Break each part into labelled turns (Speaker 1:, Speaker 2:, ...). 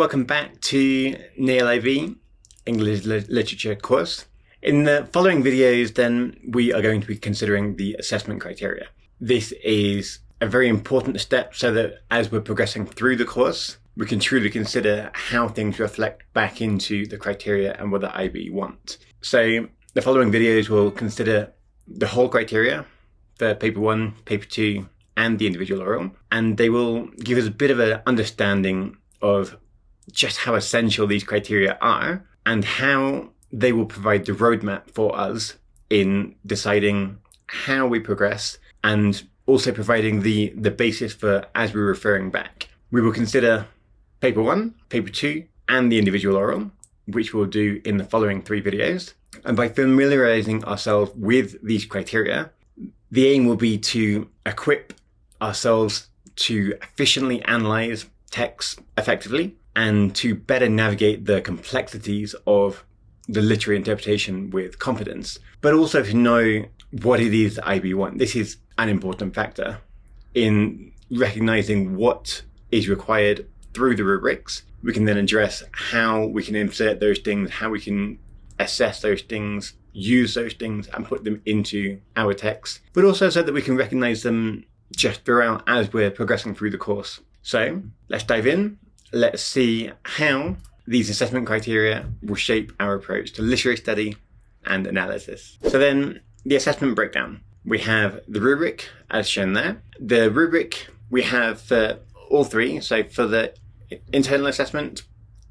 Speaker 1: Welcome back to NELIV English Literature course. In the following videos then we are going to be considering the assessment criteria. This is a very important step so that as we're progressing through the course we can truly consider how things reflect back into the criteria and what the IB want. So the following videos will consider the whole criteria for paper 1, paper 2 and the individual oral, and they will give us a bit of an understanding of just how essential these criteria are and how they will provide the roadmap for us in deciding how we progress and also providing the basis for as we're referring back. We will consider paper 1, paper 2 and the individual oral, which we'll do in the following 3 videos. And by familiarizing ourselves with these criteria, the aim will be to equip ourselves to efficiently analyze texts effectively and to better navigate the complexities of the literary interpretation with confidence, but also to know what it is that IB want. This is an important factor in recognizing what is required through the rubrics. We can then address how we can insert those things, how we can assess those things, use those things and put them into our text, but also so that we can recognize them just throughout as we're progressing through the course. So let's dive in. Let's see how these assessment criteria will shape our approach to literary study and analysis. So then the assessment breakdown. We have the rubric as shown there. The rubric we have for all 3, so for the internal assessment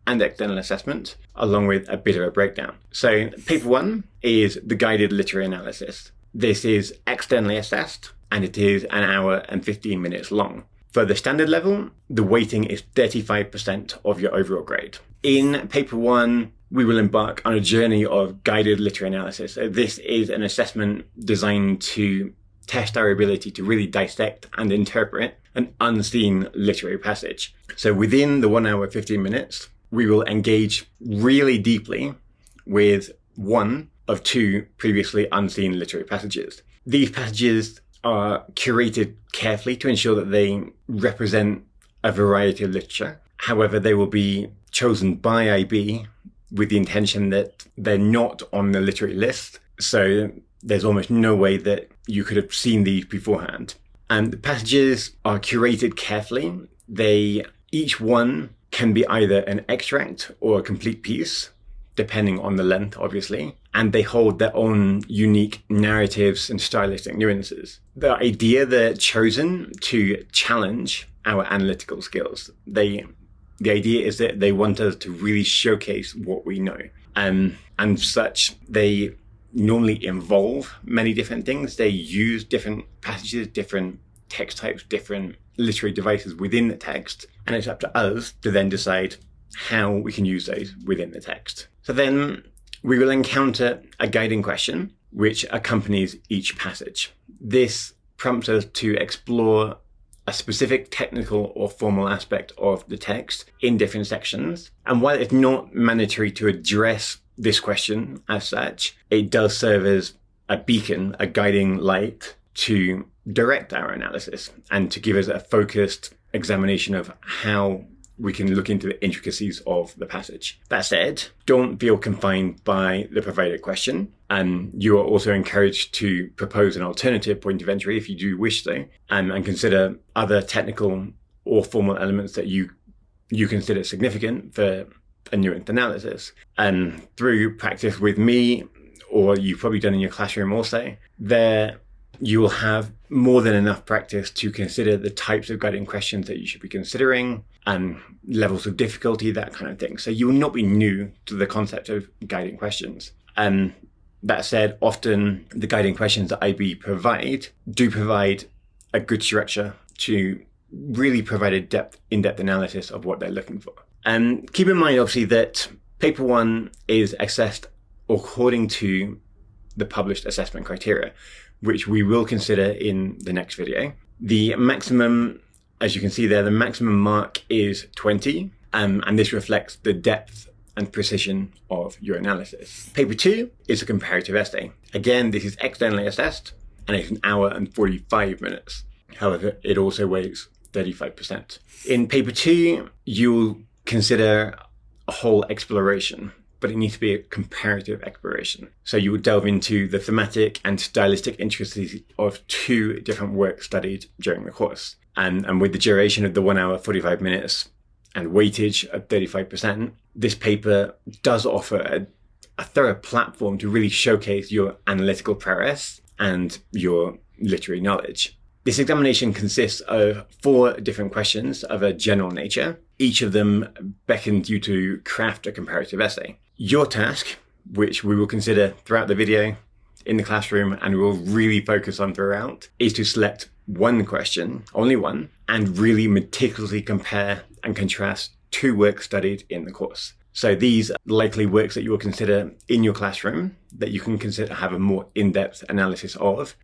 Speaker 1: and external assessment, along with a bit of a breakdown. So paper 1 is the guided literary analysis. This is externally assessed and it is an hour and 15 minutes long. For the standard level, the weighting is 35% of your overall grade. In paper 1, we will embark on a journey of guided literary analysis. So this is an assessment designed to test our ability to really dissect and interpret an unseen literary passage. So within the 1 hour 15 minutes, we will engage really deeply with one of 2 previously unseen literary passages. These passages are curated carefully to ensure that they represent a variety of literature. However, they will be chosen by IB with the intention that they're not on the literary list. So there's almost no way that you could have seen these beforehand. And the passages are curated carefully. Each one can be either an extract or a complete piece, depending on the length, obviously, and they hold their own unique narratives and stylistic nuances. The idea they're chosen to challenge our analytical skills. The idea is that they want us to really showcase what we know. And such, they normally involve many different things. They use different passages, different text types, different literary devices within the text, and it's up to us to then decide how we can use those within the text. So then we will encounter a guiding question which accompanies each passage. This prompts us to explore a specific technical or formal aspect of the text in different sections. And while it's not mandatory to address this question as such, it does serve as a beacon, a guiding light to direct our analysis and to give us a focused examination of how we can look into the intricacies of the passage. That said, don't feel confined by the provided question. And you are also encouraged to propose an alternative point of entry if you do wish so, and consider other technical or formal elements that you consider significant for a nuanced analysis. And through practice with me, or you've probably done in your classroom also, there you will have more than enough practice to consider the types of guiding questions that you should be considering and levels of difficulty, that kind of thing. So you will not be new to the concept of guiding questions. And that said, often the guiding questions that IB do provide a good structure to really provide a in-depth analysis of what they're looking for. And keep in mind, obviously, that paper 1 is assessed according to the published assessment criteria, which we will consider in the next video. The maximum, as you can see there, the maximum mark is 20, and this reflects the depth and precision of your analysis. Paper 2 is a comparative essay. Again, this is externally assessed, and it's 1 hour and 45 minutes. However, it also weighs 35%. In paper 2, you'll consider a whole exploration, but it needs to be a comparative exploration. So you would delve into the thematic and stylistic intricacies of 2 different works studied during the course. And with the duration of the 1 hour, 45 minutes and weightage of 35%, this paper does offer a thorough platform to really showcase your analytical prowess and your literary knowledge. This examination consists of 4 different questions of a general nature. Each of them beckons you to craft a comparative essay. Your task, which we will consider throughout the video, in the classroom, and we'll really focus on throughout, is to select one question, only one, and really meticulously compare and contrast 2 works studied in the course. So these are likely works that you will consider in your classroom that you can consider have a more in-depth analysis of.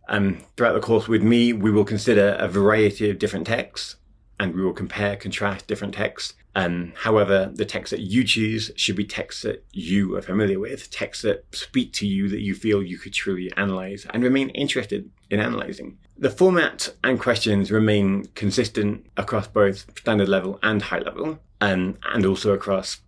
Speaker 1: Throughout the course with me, we will consider a variety of different texts and we will compare, contrast different texts. However, the texts that you choose should be texts that you are familiar with, texts that speak to you, that you feel you could truly analyze and remain interested in analyzing. The format and questions remain consistent across both standard level and high level, and also across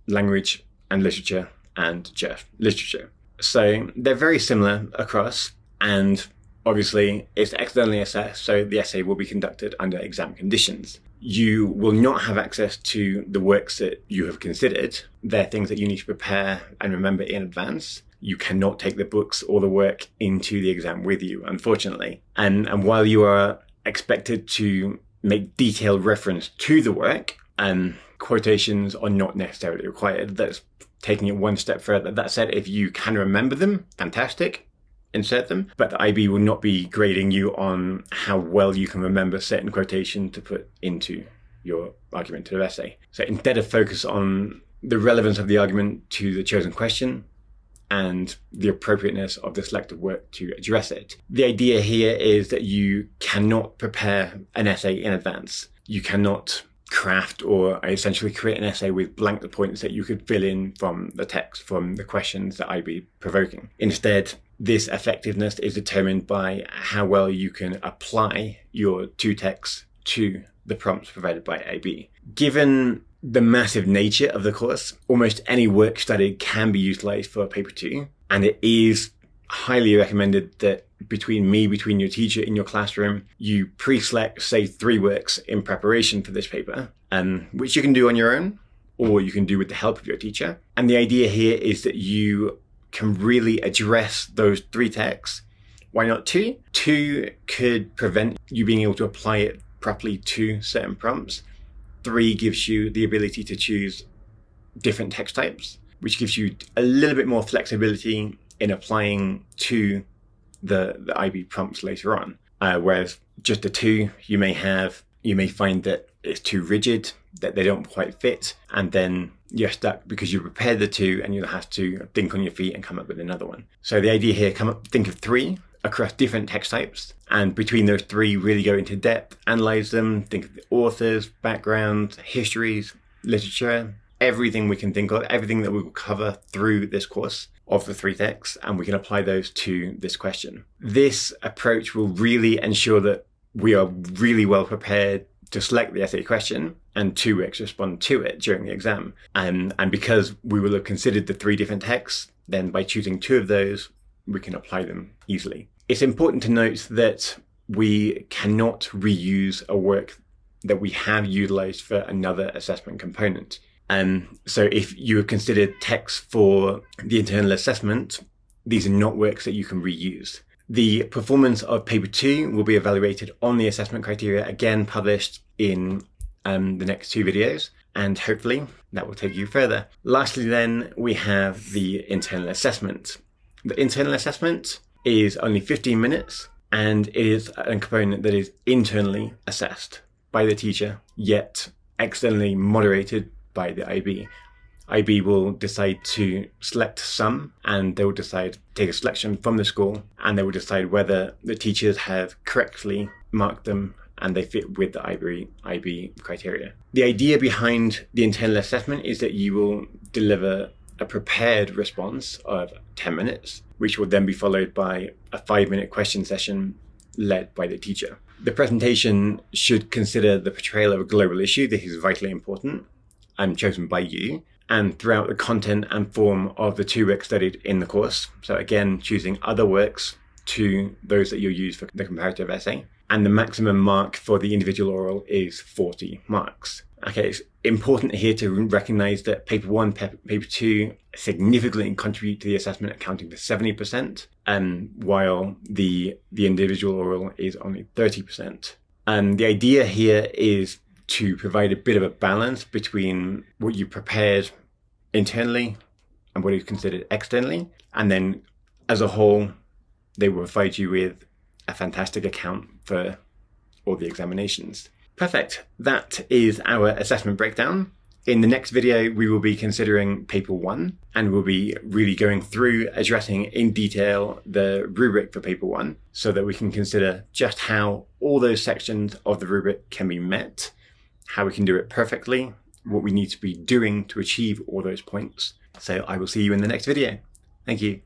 Speaker 1: language and literature and just literature. So they're very similar across, and obviously it's externally assessed, so the essay will be conducted under exam conditions. You will not have access to the works that you have considered. They're things that you need to prepare and remember in advance. You cannot take the books or the work into the exam with you, unfortunately. And while you are expected to make detailed reference to the work, quotations are not necessarily required. That's taking it one step further. That said, if you can remember them, fantastic, insert them. But the IB will not be grading you on how well you can remember certain quotation to put into your argumentative essay. So instead of focus on the relevance of the argument to the chosen question and the appropriateness of the selected work to address it. The idea here is that you cannot prepare an essay in advance. You cannot craft or essentially create an essay with blank points that you could fill in from the text, from the questions that I'd be provoking. Instead, this effectiveness is determined by how well you can apply your 2 texts to the prompts provided by IB. Given the massive nature of the course, almost any work studied can be utilized for paper 2, and it is highly recommended that between your teacher in your classroom, you pre-select, say, 3 works in preparation for this paper, which you can do on your own, or you can do with the help of your teacher. And the idea here is that you can really address those 3 texts. Why not 2? 2 could prevent you being able to apply it properly to certain prompts. 3 gives you the ability to choose different text types, which gives you a little bit more flexibility in applying to the IB prompts later on. Whereas just the 2, you may find that it's too rigid, that they don't quite fit, and then you're stuck because you prepared the 2 and you'll have to think on your feet and come up with another one. So the idea here, think of 3 across different text types, and between those 3, really go into depth, analyze them, think of the authors, background, histories, literature, everything we can think of, everything that we will cover through this course of the 3 texts, and we can apply those to this question. This approach will really ensure that we are really well prepared to select the essay question and to respond to it during the exam. And because we will have considered the 3 different texts, then by choosing 2 of those, we can apply them easily. It's important to note that we cannot reuse a work that we have utilized for another assessment component. So if you have considered texts for the internal assessment, these are not works that you can reuse. The performance of paper 2 will be evaluated on the assessment criteria, again published in the next 2 videos, and hopefully that will take you further. Lastly then, we have the internal assessment. The internal assessment is only 15 minutes, and it is a component that is internally assessed by the teacher, yet externally moderated by the IB. IB will decide to select some, and they will take a selection from the school, and they will decide whether the teachers have correctly marked them and they fit with the IB criteria. The idea behind the internal assessment is that you will deliver a prepared response of 10 minutes, which will then be followed by a 5-minute question session led by the teacher. The presentation should consider the portrayal of a global issue. This is vitally important. chosen by you, and throughout the content and form of the 2 works studied in the course. So again, choosing other works to those that you'll use for the comparative essay. And the maximum mark for the individual oral is 40 marks. Okay, it's important here to recognize that paper 1, paper 2 significantly contribute to the assessment, accounting for 70%, while the individual oral is only 30%. And the idea here is to provide a bit of a balance between what you prepared internally and what is considered externally. And then as a whole, they will provide you with a fantastic account for all the examinations. Perfect. That is our assessment breakdown. In the next video, we will be considering paper 1, and we'll be really going through addressing in detail the rubric for paper 1 so that we can consider just how all those sections of the rubric can be met, how we can do it perfectly, what we need to be doing to achieve all those points. So I will see you in the next video. Thank you.